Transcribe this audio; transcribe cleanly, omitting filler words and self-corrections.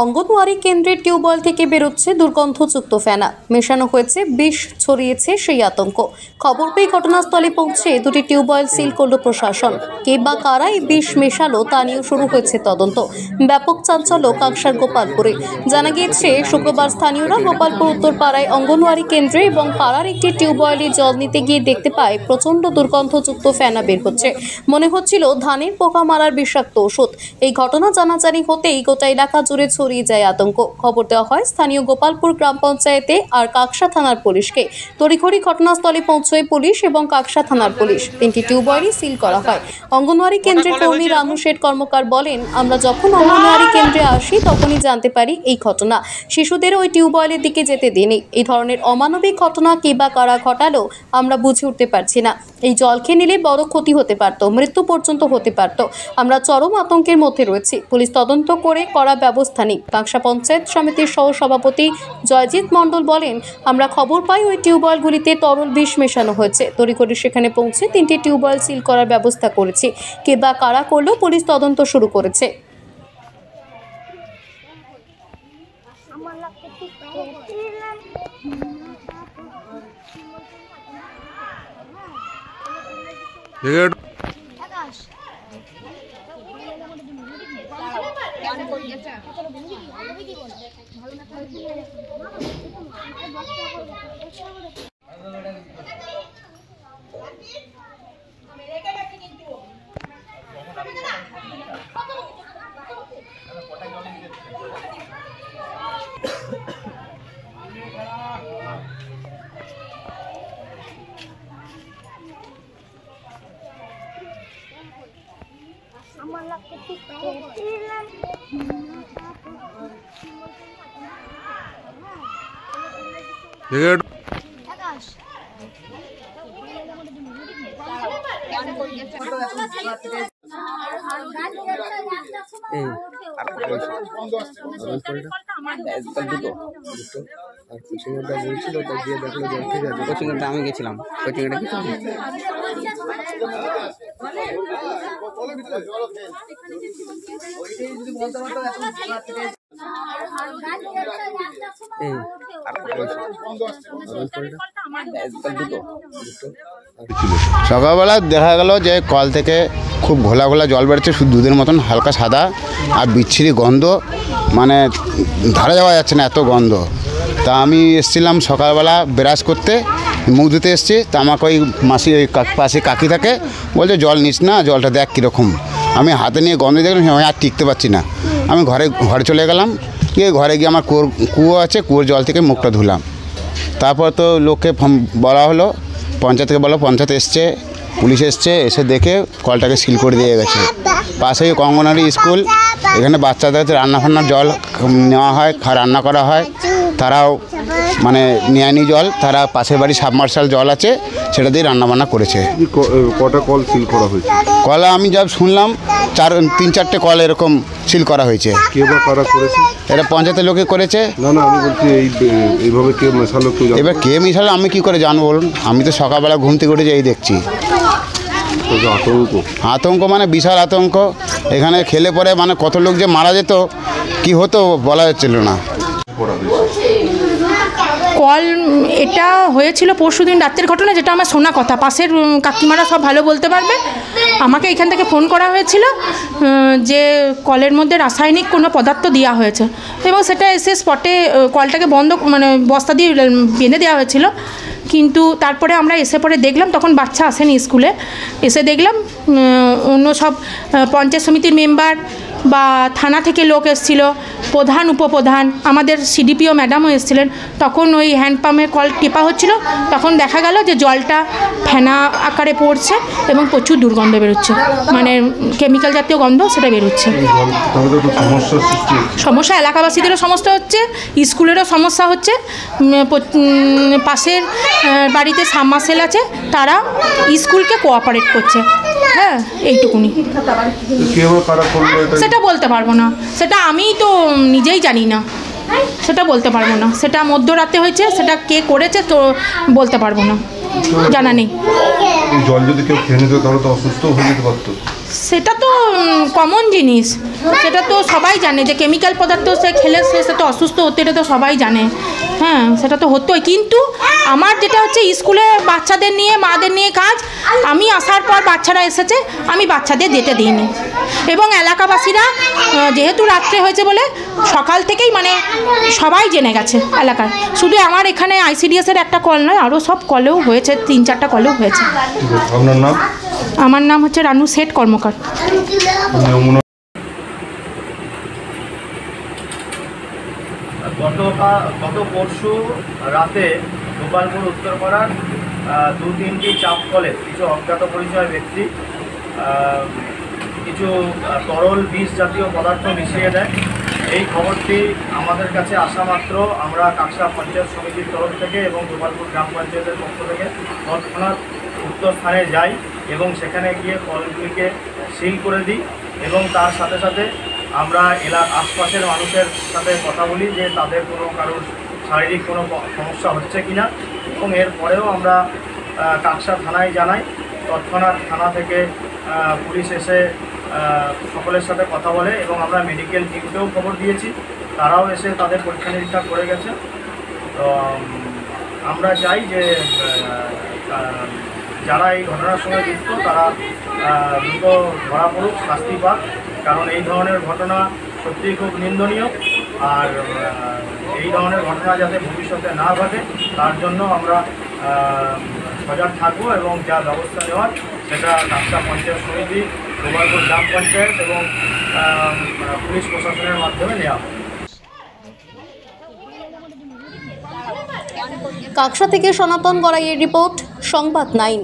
অঙ্গনওয়াড়ি কেন্দ্রের টিউবওয়েল থেকে বেরোচ্ছে দুর্গন্ধযুক্ত ফেনা, মেশানো হয়েছে বিষ, ছড়িয়েছে সেই আতঙ্ক। খবর পেয়ে ঘটনাস্থলে পৌঁছে দুটি টিউবওয়েল সিল করল প্রশাসন। কে বা কারা এই বিষ মেশালো তা নিয়েও শুরু হয়েছে তদন্ত। ব্যাপক চাঞ্চল্য কাকসার গোপালপুরে। জানা গিয়েছে শুক্রবার স্থানীয়রা গোপালপুর উত্তরপাড়ায় অঙ্গনওয়াড়ি কেন্দ্রে এবং পাড়ার একটি টিউবওয়েলে জল নিতে গিয়ে দেখতে পায় প্রচণ্ড দুর্গন্ধযুক্ত ফেনা বের হচ্ছে। মনে হচ্ছিল ধানের পোকা মারার বিষাক্ত ওষুধ। এই ঘটনা জানাজানি হতেই গোটা এলাকা জুড়ে ছড়িয়ে যায় আতঙ্ক। খবর দেওয়া হয় স্থানীয় গোপালপুর গ্রাম পঞ্চায়েতে আর কাকসা থানার পুলিশকে। তড়িঘড়ি ঘটনাস্থলে পৌঁছয় পুলিশ এবং কাকসা থানার পুলিশ। 3টি টিউবওয়েলই সিল করা হয়। অঙ্গনওয়াড়ি কেন্দ্রের কর্মী রানু শেঠ কর্মকার বলেন, আমরা যখন অঙ্গনওয়াড়ি কেন্দ্রে আসি তখনই জানতে পারি এই ঘটনা। শিশুদের ওই টিউবওয়েলের দিকে যেতে দিইনি। এই ধরনের অমানবিক ঘটনা কে বা কারা ঘটালো আমরা বুঝে উঠতে পারছি না। এই জল খেয়ে নিলে বড় ক্ষতি হতে পারত, মৃত্যু পর্যন্ত হতে পারত। আমরা চরম আতঙ্কের মধ্যে রয়েছি। পুলিশ তদন্ত করে করা ব্যবস্থা নেই। কাকসা পঞ্চায়েত সমিতির সহসভাপতি জয়জিৎ মণ্ডল বলেন, আমরা খবর পাই ওই টিউবওয়েলগুলিতে তরল বিষ মেশানো হয়েছে। তড়িঘড়ি সেখানে পৌঁছে 3টি টিউবওয়েল সিল করার ব্যবস্থা করেছি। কে বা কারা করলো পুলিশ তদন্ত শুরু করেছে। আমি গেছিলাম কোচিংটা কি সকালবেলা দেখা গেল যে কল থেকে খুব ঘোলা ঘোলা জল বেরোচ্ছে, শুধু দুধের মতন হালকা সাদা আর বিচ্ছিরি গন্ধ, মানে ধরা যাওয়া যাচ্ছে না, এত গন্ধ। তা আমি এসেছিলাম সকালবেলা ব্রাশ করতে, মুখ ধুতে এসেছি। তা আমাকে ওই মাসি, ওই পাশে কাকি থাকে, বলছে জল নিস না, জলটা দেখ কীরকম। আমি হাতে নিয়ে গন্ধ দেখলাম, আমি আর টিকতে পারছি না। আমি ঘরে চলে গেলাম, গিয়ে ঘরে গিয়ে আমার কুয়ো আছে, কুয়োর জল থেকে মুখটা ধুলাম। তারপর তো লোককে বলা হলো, পঞ্চায়েত থেকে বলো, পঞ্চায়েত এসছে, পুলিশ এসছে, এসে দেখে কলটাকে সিল করে দিয়ে গেছে। পাশেই অঙ্গনওয়াড়ি স্কুল, এখানে বাচ্চাদের রান্নার জল নেওয়া হয়, রান্না করা হয়। তারাও মানে নেয়নি জল, তারা পাশের বাড়ি সাবমার্শাল জল আছে, সেটা দিয়ে রান্নাবান্না করেছে। কটা কল সিল করা হয়েছে? কল আমি যা শুনলাম 3-4টে কল এরকম সিল করা হয়েছে। কে বা কারা করেছে? এটা পঞ্চায়েতের লোকে করেছে। না না, আমি বলছি এইভাবে কে মেশালো? এবার কে মেশালো আমি কি করে জানবো বলুন? আমি তো সকালবেলা ঘুম থেকে উঠে এই দেখছি। আতঙ্ক মানে বিশাল আতঙ্ক। এখানে খেলে পরে মানে কত লোক যে মারা যেত, কি হতো বলা যাচ্ছিল না। কল এটা হয়েছিল পরশুদিন রাতের ঘটনা, যেটা আমার শোনা কথা। পাশের কাকিমারা সব ভালো বলতে পারবে। আমাকে এখান থেকে ফোন করা হয়েছিল যে কলের মধ্যে রাসায়নিক কোনো পদার্থ দেওয়া হয়েছে, এবং সেটা এসে স্পটে কলটাকে বন্ধ, মানে বস্তা দিয়ে বেঁধে দেওয়া হয়েছিল। কিন্তু তারপরে আমরা এসে পরে দেখলাম, তখন বাচ্চা আসেনি স্কুলে, এসে দেখলাম অন্য সব পঞ্চায়েত সমিতির মেম্বার বা থানা থেকে লোক এসেছিল, প্রধান উপপ্রধান, আমাদের সিডিপিও ম্যাডামও এসেছিলেন। তখন ওই হ্যান্ডপাম্পের কল টেপা হচ্ছিল, তখন দেখা গেল যে জলটা ফেনা আকারে পড়ছে এবং প্রচুর দুর্গন্ধ বেরোচ্ছে, মানে কেমিক্যাল জাতীয় গন্ধ সেটা বেরোচ্ছে। সমস্যা এলাকাবাসীদেরও সমস্যা হচ্ছে, স্কুলেরও সমস্যা হচ্ছে। পাশের বাড়িতে সাবমার্সেল আছে, তারা স্কুলকে কোঅপারেট করছে। হ্যাঁ, এইটুকুনি। সেটা বলতে পারবো না, সেটা আমি তো নিজেই জানি না, সেটা বলতে পারবো না। সেটা মধ্যরাতে হয়েছে, সেটা কে করেছে তো বলতে পারবো না। জানা নেই। এই জল যদি কেউ খেয়ে নিত তাহলে তো অসুস্থ হয়ে যেতে পারতো। সেটা তো কমন জিনিস, সেটা তো সবাই জানে যে কেমিক্যাল পদার্থ সে খেলে সে তো অসুস্থ হতে, এটা তো সবাই জানে। হ্যাঁ, সেটা তো হতোই, কিন্তু আমার যেটা হচ্ছে স্কুলে বাচ্চাদের নিয়ে মাদের নিয়ে কাজ, আমি আসার পর বাচ্চারা এসেছে, আমি বাচ্চাদের যেতে দিইনি। এবং এলাকাবাসীরা যেহেতু রাত্রে হয়েছে বলে সকাল থেকেই মানে সবাই জেনে গেছে এলাকায়। শুধু আমার এখানে ICDS-এর একটা কল নয়, আরও সব কলেও হয়েছে, 3-4টা কলেও হয়েছে। আপনার নাম? আমার নাম হচ্ছে রানু শেঠ কর্মকার। গত পরশু রাতে গোপালপুর উত্তরপাড়ার 2-3টি চাপ কলে কিছু অজ্ঞাত পরিচয় ব্যক্তি কিছু তরল বিষ জাতীয় পদার্থ মিশিয়ে দেয়। এই খবরটি আমাদের কাছে আসা মাত্র আমরা কাকসা পঞ্চায়েত সমিতির তরফ থেকে এবং গোপালপুর গ্রাম পঞ্চায়েতের পক্ষ থেকে তৎক্ষণাৎ উক্ত স্থানে যাই এবং সেখানে গিয়ে কলগুলিকে সিল করে দিই এবং তার সাথে সাথে আমরা আশপাশের মানুষের সাথে কথা বলি যে তাদের কোনো কারোর শারীরিক কোনো সমস্যা হচ্ছে কি না, এবং এরপরেও আমরা কাকসা থানায় জানাই। তৎক্ষণাৎ থানা থেকে পুলিশ এসে সকলের সাথে কথা বলে এবং আমরা মেডিকেল টিমকেও খবর দিয়েছি, তারাও এসে তাদের পরীক্ষা নিরীক্ষা করে গেছে। তো আমরা চাই যে যারা এই ঘটনার সঙ্গে যুক্ত তারা দ্রুত ধরা পড়ুক, শাস্তি পাক, কারণ এই ধরনের ঘটনা সত্যিই খুব নিন্দনীয়। আর এই ধরনের ঘটনা যাতে ভবিষ্যতে না ঘটে তার জন্য আমরা সজাগ থাকবো এবং যা ব্যবস্থা নেওয়ার সেটা কাকসা পঞ্চায়েত সমিতি, গোপালপুর গ্রাম পঞ্চায়েত এবং পুলিশ প্রশাসনের মাধ্যমে নেওয়া হবে। কাকসা থেকে সনাতন গড়াইয়ের রিপোর্ট, সংবাদ 9।